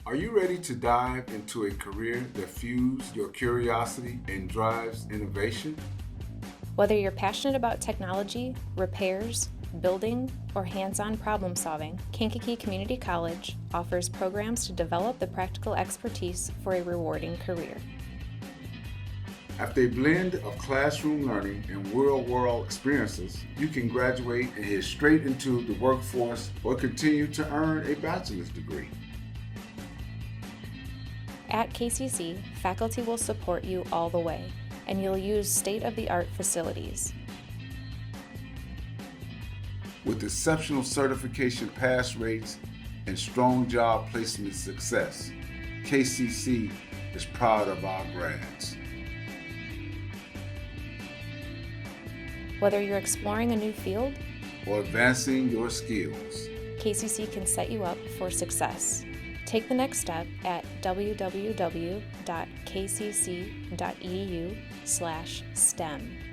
Are you ready to dive into a career that fuels your curiosity and drives innovation? Whether you're passionate about technology, repairs, building, or hands-on problem solving, Kankakee Community College offers programs to develop the practical expertise for a rewarding career. After a blend of classroom learning and real-world experiences, you can graduate and head straight into the workforce or continue to earn a bachelor's degree. At KCC, faculty will support you all the way, and you'll use state-of-the-art facilities. With exceptional certification pass rates and strong job placement success, KCC is proud of our grads. Whether you're exploring a new field or advancing your skills, KCC can set you up for success. Take the next step at www.kcc.edu/STEM.